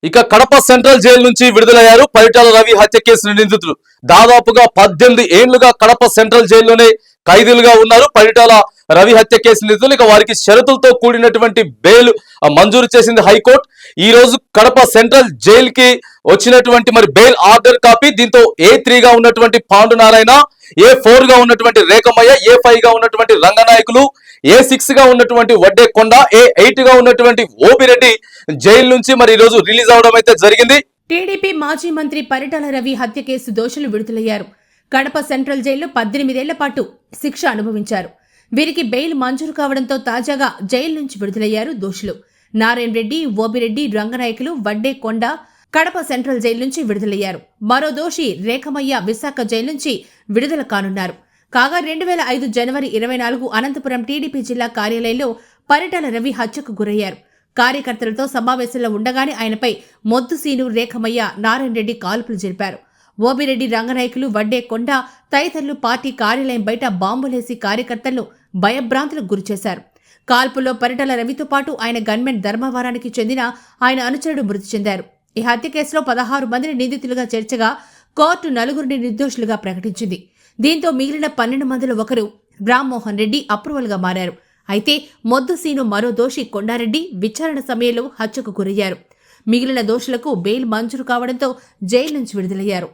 ఇక Kadapa central jail నుంచి విడుదలయ్యారు పరిటాల రవి హత్య కేసు నిందితులు. దాదాపుగా 18 ఏళ్లుగా కడప సెంట్రల్ జైల్లోనే ఖైదీలుగా ఉన్నారు పరిటాల రవి హత్య కేసు నిందితులు. ఇక వారికి షరతులతో కూడినటువంటి బెయిల్ మంజూరు చేసింది హైకోర్టు. ఈ రోజు కడప సెంట్రల్ జైల్ కి వచ్చినటువంటి మరి బెయిల్ ఆర్డర్ కాపీ. దీంతో A3 గా ఉన్నటువంటి పాండునారాయణ, A4 గా ఉన్నటువంటి రేఖమయ్య, A5 గా ఉన్నటువంటి రంగనాయకులు, A6 గా ఉన్నటువంటి వడ్డే కొండ, A8 గా ఉన్నటువంటి ఓబిరెడ్డి జైలు నుంచి మరి ఈ రోజు రిలీజ్ అవడం అయితే జరిగింది. టీడీపీ మాజీ మంత్రి పరిటాల రవి హత్య కేసు దోషులు విడుదలయ్యారు. కడప సెంట్రల్ జైల్లో 18 ఏళ్ల పాటు శిక్ష అనుభవించారు. వీరికి బెయిల్ మంజూరు కావడంతో తాజాగా జైలు నుంచి విడుదలయ్యారు దోషులు. నారాయణ రెడ్డి, ఓబిరెడ్డి, రంగనాయకులు, వడ్డే కొండ కడప సెంట్రల్ జైలు నుంచి విడుదలయ్యారు. మరో దోషి రేఖమయ్య విశాఖ జైలు నుంచి విడుదల కానున్నారు. కాగా 2005 జనవరి 24 అనంతపురం టీడీపీ జిల్లా కార్యాలయంలో పరిటాల రవి హత్యకు గురయ్యారు. కార్యకర్తలతో సమావేశంలో ఉండగానే ఆయనపై మొద్దుసీను, రేఖమయ్య, నారాయణ రెడ్డి కాల్పులు జరిపారు. ఓబిరెడ్డి, రంగనాయకులు, వడ్డే కొండ తదితరులు పార్టీ కార్యాలయం బయట బాంబులేసి కార్యకర్తలను భయభ్రాంతులకు గురిచేశారు. కాల్పుల్లో పరిటాల రవితో పాటు ఆయన గన్మెన్ ధర్మవరానికి చెందిన ఆయన అనుచరుడు మృతి చెందారు. ఈ హత్య కేసులో 16 మందిని నిందితులుగా చేర్చగా కోర్టు 4 నిర్దోషులుగా ప్రకటించింది. దీంతో మిగిలిన 12 మందిలో ఒకరు రామ్మోహన్ రెడ్డి అప్రూవల్గా మారారు. అయితే మొద్దుసీను మరో దోషి కొండారెడ్డి విచారణ సమయంలో హత్యకు గురయ్యారు. మిగిలిన దోషులకు బెయిల్ మంజూరు కావడంతో జైలు నుంచి విడుదలయ్యారు.